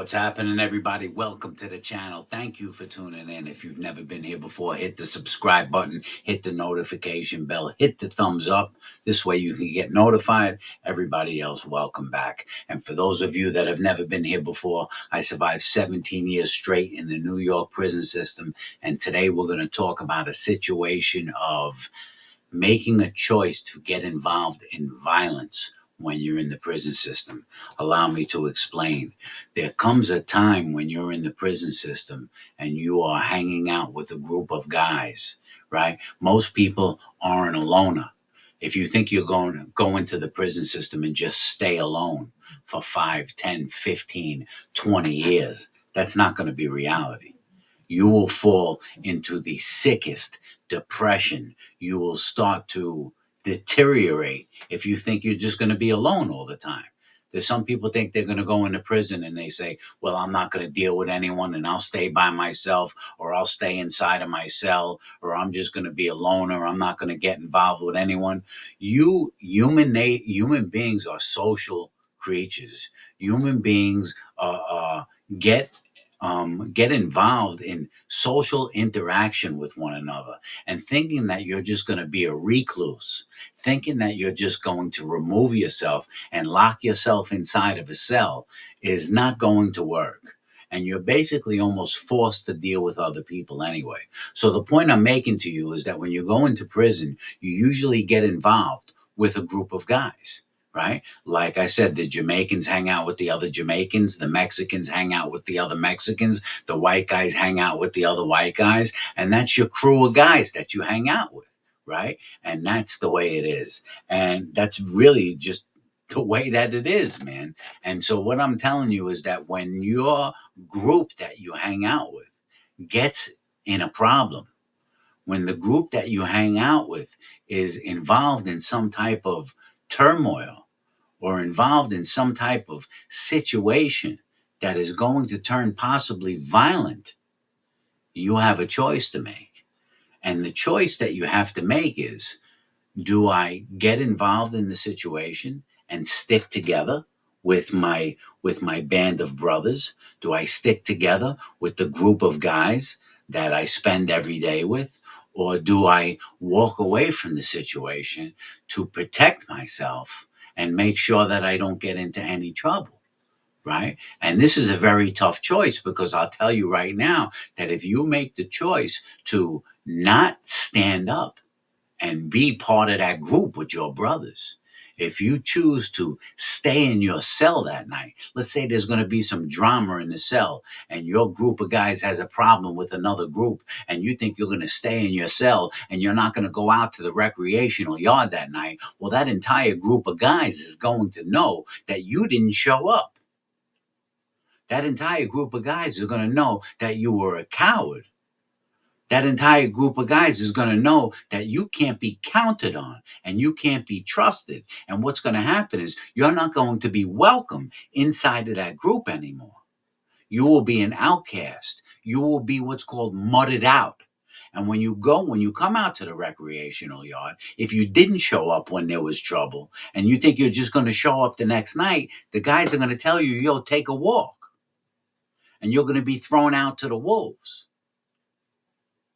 What's happening, everybody? Welcome to the channel. Thank you for tuning in. If you've never been here before, hit the subscribe button, hit the notification bell, hit the thumbs up. This way you can get notified. Everybody else, welcome back. And for those of you that have never been here before, I survived 17 years straight in the New York prison system. And today we're going to talk about a situation of making a choice to get involved in violence when you're in the prison system. Allow me to explain. There comes a time when you're in the prison system and you are hanging out with a group of guys, right? Most people aren't a loner. If you think you're going to go into the prison system and just stay alone for 5, 10, 15, 20 years, that's not going to be reality. You will fall into the sickest depression. You will start to deteriorate if you think you're just going to be alone all the time. There's some people think they're going to go into prison and they say, well, I'm not going to deal with anyone and I'll stay by myself, or I'll stay inside of my cell, or I'm just going to be a loner. I'm not going to get involved with anyone. Human beings are social creatures. Human beings get get involved in social interaction with one another, and thinking that you're just going to be a recluse, thinking that you're just going to remove yourself and lock yourself inside of a cell is not going to work. And you're basically almost forced to deal with other people anyway. So the point I'm making to you is that when you go into prison, you usually get involved with a group of guys, right? Like I said, the Jamaicans hang out with the other Jamaicans, the Mexicans hang out with the other Mexicans, the white guys hang out with the other white guys, and that's your crew of guys that you hang out with, right? And that's the way it is. And that's really just the way that it is, man. And so what I'm telling you is that when your group that you hang out with gets in a problem, when the group that you hang out with is involved in some type of turmoil, or involved in some type of situation that is going to turn possibly violent, you have a choice to make. And the choice that you have to make is, do I get involved in the situation and stick together with my band of brothers? Do I stick together with the group of guys that I spend every day with? Or do I walk away from the situation to protect myself and make sure that I don't get into any trouble? Right? And this is a very tough choice, because I'll tell you right now that if you make the choice to not stand up and be part of that group with your brothers, if you choose to stay in your cell that night, let's say there's going to be some drama in the cell and your group of guys has a problem with another group, and you think you're going to stay in your cell and you're not going to go out to the recreational yard that night, well, that entire group of guys is going to know that you didn't show up. That entire group of guys are going to know that you were a coward. That entire group of guys is going to know that you can't be counted on and you can't be trusted. And what's going to happen is you're not going to be welcome inside of that group anymore. You will be an outcast. You will be what's called mudded out. And when you come out to the recreational yard, if you didn't show up when there was trouble and you think you're just going to show up the next night, the guys are going to tell you, yo, take a walk. And you're going to be thrown out to the wolves.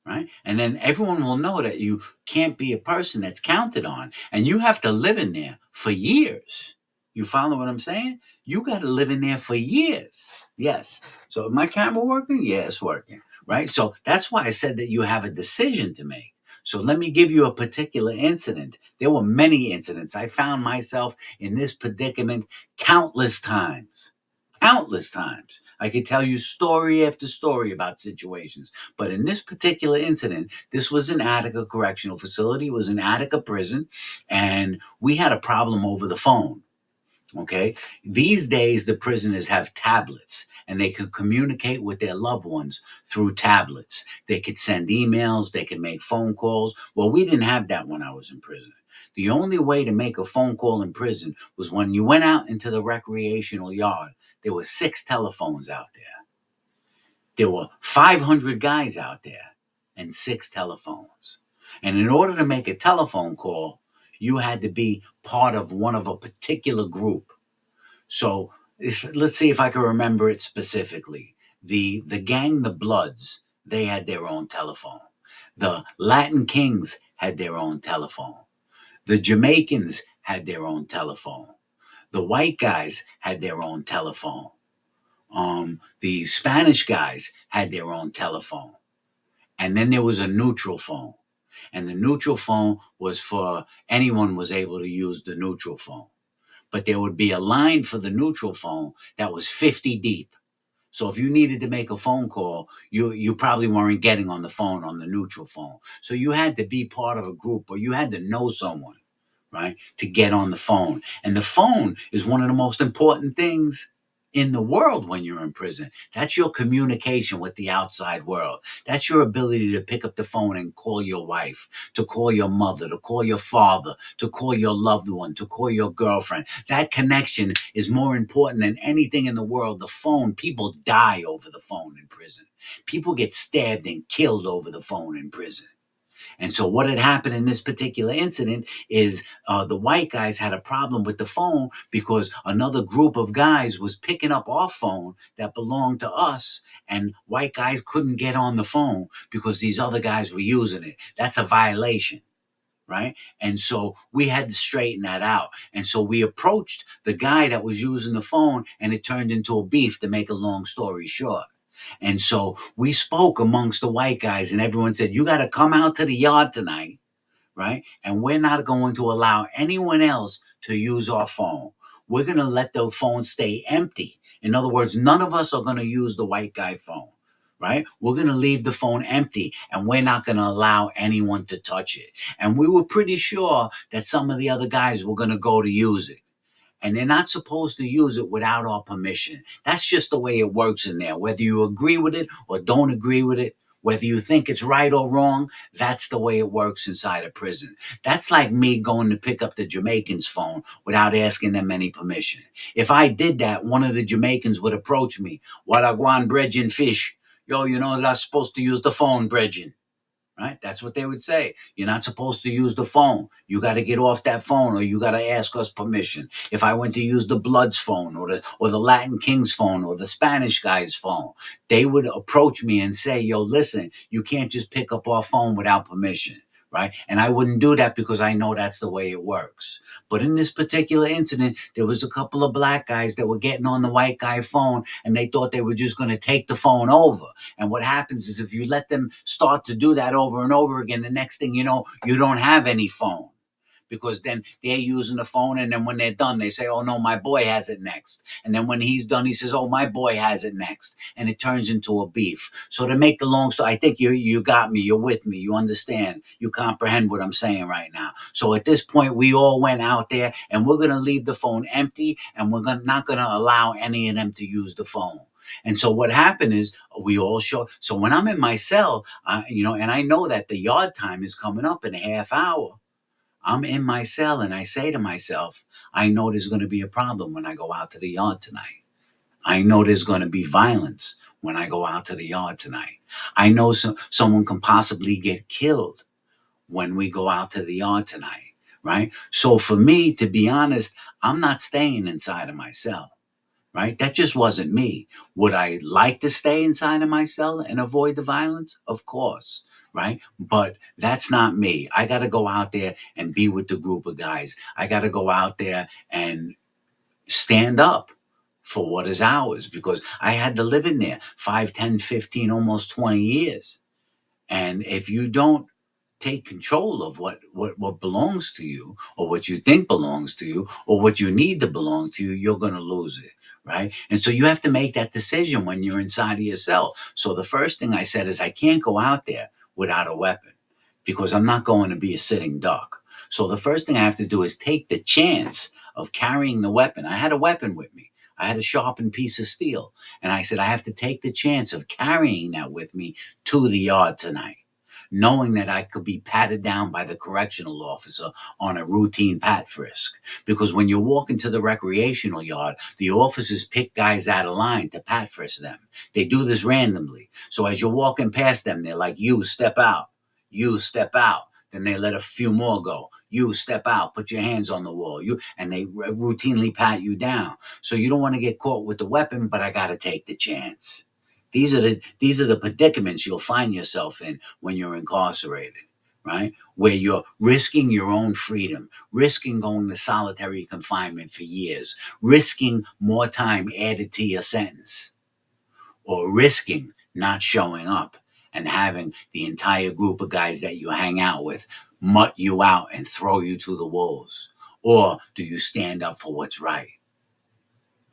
Right? And then everyone will know that you can't be a person that's counted on, and you have to live in there for years. You follow what I'm saying? You got to live in there for years. Yes. So, is my camera working? Yeah, it's working. Right. So that's why I said that you have a decision to make. So let me give you a particular incident. There were many incidents. I found myself in this predicament countless times. Countless times. I could tell you story after story about situations. But in this particular incident, this was an Attica correctional facility, it was an Attica prison, and we had a problem over the phone. Okay. These days, the prisoners have tablets and they could communicate with their loved ones through tablets. They could send emails, they could make phone calls. Well, we didn't have that when I was in prison. The only way to make a phone call in prison was when you went out into the recreational yard. There were 6 telephones out there. There were 500 guys out there and 6 telephones. And in order to make a telephone call, you had to be part of one of a particular group. So let's see if I can remember it specifically. The gang, the Bloods, they had their own telephone. The Latin Kings had their own telephone. The Jamaicans had their own telephone. The white guys had their own telephone. The Spanish guys had their own telephone. And then there was a neutral phone. And the neutral phone was for anyone was able to use the neutral phone. But there would be a line for the neutral phone that was 50 deep. So if you needed to make a phone call, you probably weren't getting on the phone on the neutral phone. So you had to be part of a group or you had to know someone, right, to get on the phone. And the phone is one of the most important things in the world when you're in prison. That's your communication with the outside world. That's your ability to pick up the phone and call your wife, to call your mother, to call your father, to call your loved one, to call your girlfriend. That connection is more important than anything in the world. The phone, people die over the phone in prison. People get stabbed and killed over the phone in prison. And so, what had happened in this particular incident is the white guys had a problem with the phone because another group of guys was picking up our phone that belonged to us, and white guys couldn't get on the phone because these other guys were using it. That's a violation. Right. And so we had to straighten that out. And so we approached the guy that was using the phone, and it turned into a beef, to make a long story short. And so we spoke amongst the white guys, and everyone said, "You got to come out to the yard tonight, right? And we're not going to allow anyone else to use our phone. We're going to let the phone stay empty. In other words, none of us are going to use the white guy phone, right? We're going to leave the phone empty, and we're not going to allow anyone to touch it." And we were pretty sure that some of the other guys were going to go to use it, and they're not supposed to use it without our permission. That's just the way it works in there. Whether you agree with it or don't agree with it, whether you think it's right or wrong, that's the way it works inside a prison. That's like me going to pick up the Jamaicans' phone without asking them any permission. If I did that, one of the Jamaicans would approach me. "What a guan bredgin fish. Yo, you know, not supposed to use the phone, bredgin." Right? That's what they would say. "You're not supposed to use the phone. You got to get off that phone, or you got to ask us permission." If I went to use the Bloods phone, or the Latin King's phone, or the Spanish guy's phone, they would approach me and say, "Yo, listen, you can't just pick up our phone without permission." Right? And I wouldn't do that because I know that's the way it works. But in this particular incident, there was a couple of black guys that were getting on the white guy phone, and they thought they were just going to take the phone over. And what happens is, if you let them start to do that over and over again, the next thing you know, you don't have any phone, because then they're using the phone, and then when they're done, they say, "Oh no, my boy has it next." And then when he's done, he says, "Oh, my boy has it next," and it turns into a beef. So to make the long story, I think you got me, you're with me, you understand, you comprehend what I'm saying right now. So at this point, we all went out there, and we're gonna leave the phone empty, and not gonna allow any of them to use the phone. And so what happened is, we all show. So when I'm in my cell, and I know that the yard time is coming up in a half hour, I'm in my cell and I say to myself, I know there's going to be a problem when I go out to the yard tonight. I know there's going to be violence when I go out to the yard tonight. I know someone can possibly get killed when we go out to the yard tonight, right? So for me, to be honest, I'm not staying inside of my cell, right? That just wasn't me. Would I like to stay inside of my cell and avoid the violence? Of course, right? But that's not me. I got to go out there and be with the group of guys. I got to go out there and stand up for what is ours, because I had to live in there 5, 10, 15, almost 20 years. And if you don't take control of what belongs to you, or what you think belongs to you, or what you need to belong to you, you're going to lose it. Right. And so you have to make that decision when you're inside of yourself. So the first thing I said is, I can't go out there without a weapon, because I'm not going to be a sitting duck. So the first thing I have to do is take the chance of carrying the weapon. I had a weapon with me. I had a sharpened piece of steel. And I said, I have to take the chance of carrying that with me to the yard tonight, knowing that I could be patted down by the correctional officer on a routine pat frisk. Because when you walk into the recreational yard, the officers pick guys out of line to pat frisk them. They do this randomly. So as you're walking past them, they're like, "You step out. You step out." Then they let a few more go. You step out, put your hands on the wall. And they routinely pat you down. So you don't want to get caught with the weapon, but I got to take the chance. These are the predicaments you'll find yourself in when you're incarcerated, right? Where you're risking your own freedom, risking going to solitary confinement for years, risking more time added to your sentence, or risking not showing up and having the entire group of guys that you hang out with mutt you out and throw you to the wolves? Or do you stand up for what's right?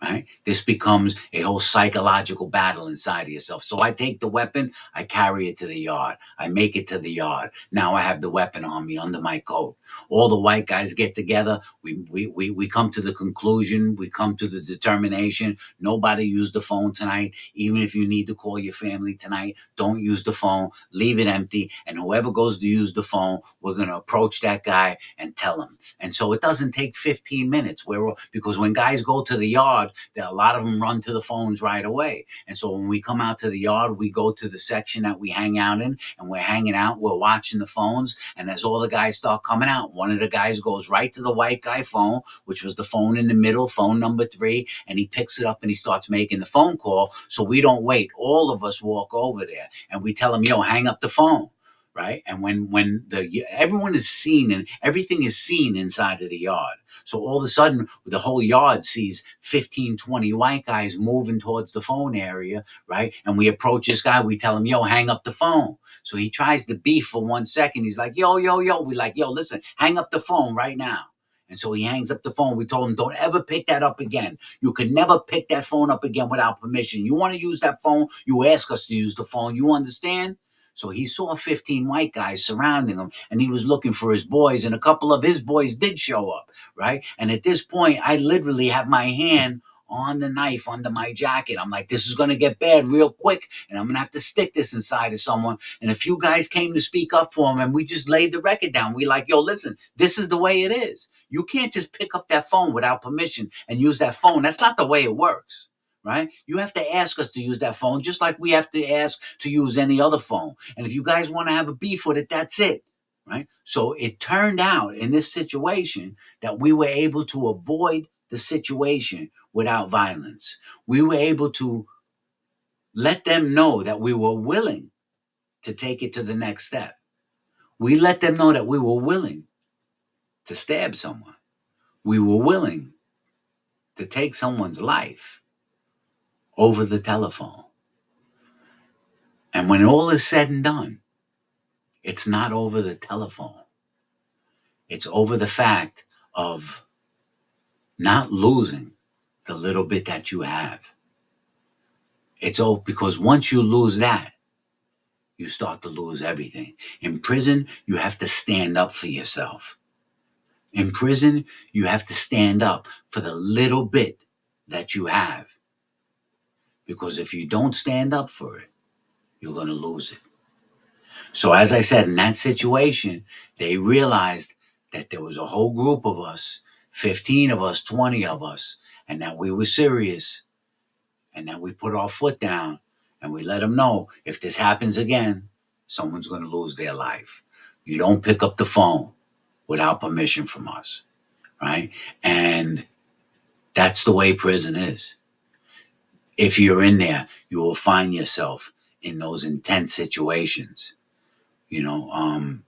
Right? This becomes a whole psychological battle inside of yourself. So I take the weapon, I carry it to the yard. I make it to the yard. Now I have the weapon on me under my coat. All the white guys get together. We come to the conclusion. We come to the determination. Nobody use the phone tonight. Even if you need to call your family tonight, don't use the phone. Leave it empty. And whoever goes to use the phone, we're going to approach that guy and tell him. And so it doesn't take 15 minutes. Because when guys go to the yard, that a lot of them run to the phones right away. And so when we come out to the yard, we go to the section that we hang out in, and we're hanging out, we're watching the phones. And as all the guys start coming out, one of the guys goes right to the white guy phone, which was the phone in the middle, phone number 3, and he picks it up and he starts making the phone call. So we don't wait. All of us walk over there and we tell him, yo, hang up the phone. Right. And when everyone is seen and everything is seen inside of the yard. So all of a sudden, the whole yard sees 15, 20 white guys moving towards the phone area, right? And we approach this guy. We tell him, yo, hang up the phone. So he tries to beef for 1 second. He's like, yo, yo, yo. We like, yo, listen, hang up the phone right now. And so he hangs up the phone. We told him, don't ever pick that up again. You can never pick that phone up again without permission. You want to use that phone, you ask us to use the phone. You understand? So he saw 15 white guys surrounding him, and he was looking for his boys, and a couple of his boys did show up, right? And at this point, I literally have my hand on the knife under my jacket. I'm like, this is going to get bad real quick, and I'm going to have to stick this inside of someone. And a few guys came to speak up for him, and we just laid the record down. We like, yo, listen, this is the way it is. You can't just pick up that phone without permission and use that phone. That's not the way it works. Right? You have to ask us to use that phone just like we have to ask to use any other phone. And if you guys want to have a beef with it, that's it. Right? So it turned out in this situation that we were able to avoid the situation without violence. We were able to let them know that we were willing to take it to the next step. We let them know that we were willing to stab someone. We were willing to take someone's life over the telephone. And when all is said and done, it's not over the telephone. It's over the fact of not losing the little bit that you have. It's all because once you lose that, you start to lose everything. In prison, you have to stand up for yourself. In prison, you have to stand up for the little bit that you have. Because if you don't stand up for it, you're going to lose it. So as I said, in that situation, they realized that there was a whole group of us, 15 of us, 20 of us, and that we were serious, and that we put our foot down, and we let them know if this happens again, someone's going to lose their life. You don't pick up the phone without permission from us, right? And that's the way prison is. If you're in there, you will find yourself in those intense situations. You know,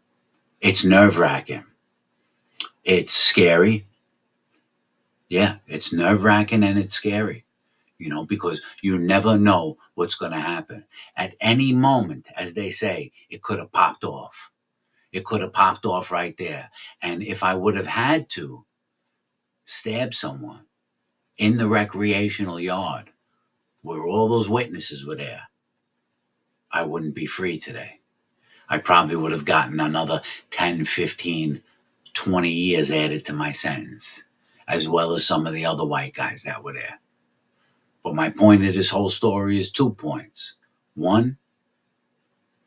it's nerve-wracking. It's scary. Yeah, it's nerve-wracking and it's scary, because you never know what's going to happen. At any moment, as they say, it could have popped off. It could have popped off right there. And if I would have had to stab someone in the recreational yard where all those witnesses were there, I wouldn't be free today. I probably would have gotten another 10, 15, 20 years added to my sentence, as well as some of the other white guys that were there. But my point of this whole story is 2 points. One,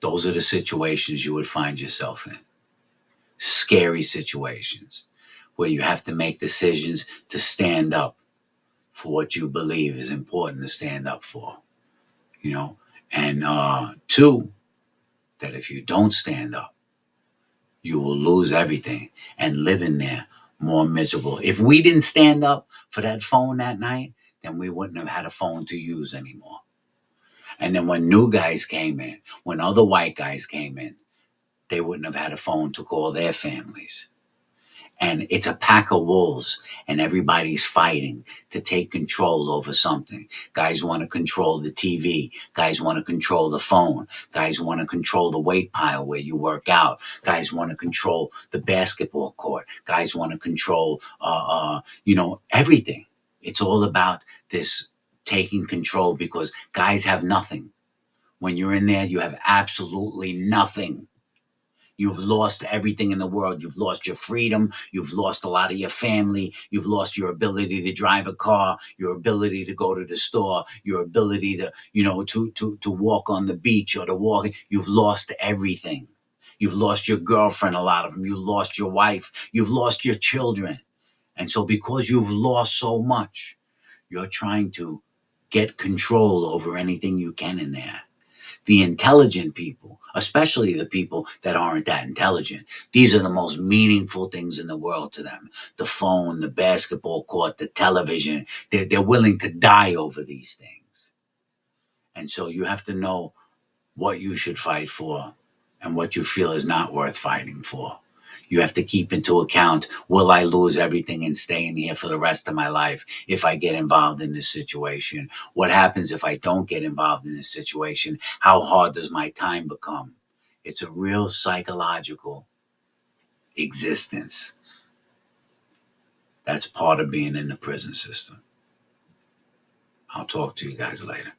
those are the situations you would find yourself in. Scary situations where you have to make decisions to stand up for what you believe is important to stand up for. And two, that if you don't stand up, you will lose everything and live in there more miserable. If we didn't stand up for that phone that night, then we wouldn't have had a phone to use anymore. And then when new guys came in, when other white guys came in, they wouldn't have had a phone to call their families. And it's a pack of wolves, and everybody's fighting to take control over something. Guys want to control the TV. Guys want to control the phone. Guys want to control the weight pile where you work out. Guys want to control the basketball court. Guys want to control, everything. It's all about this taking control because guys have nothing. When you're in there, you have absolutely nothing. You've lost everything in the world. You've lost your freedom. You've lost a lot of your family. You've lost your ability to drive a car, your ability to go to the store, your ability to, to walk on the beach or to walk. You've lost everything. You've lost your girlfriend, a lot of them. You've lost your wife. You've lost your children. And so because you've lost so much, you're trying to get control over anything you can in there. The intelligent people, especially the people that aren't that intelligent, these are the most meaningful things in the world to them. The phone, the basketball court, the television. They're willing to die over these things. And so you have to know what you should fight for and what you feel is not worth fighting for. You have to keep into account, will I lose everything and stay in here for the rest of my life if I get involved in this situation? What happens if I don't get involved in this situation? How hard does my time become? It's a real psychological existence. That's part of being in the prison system. I'll talk to you guys later.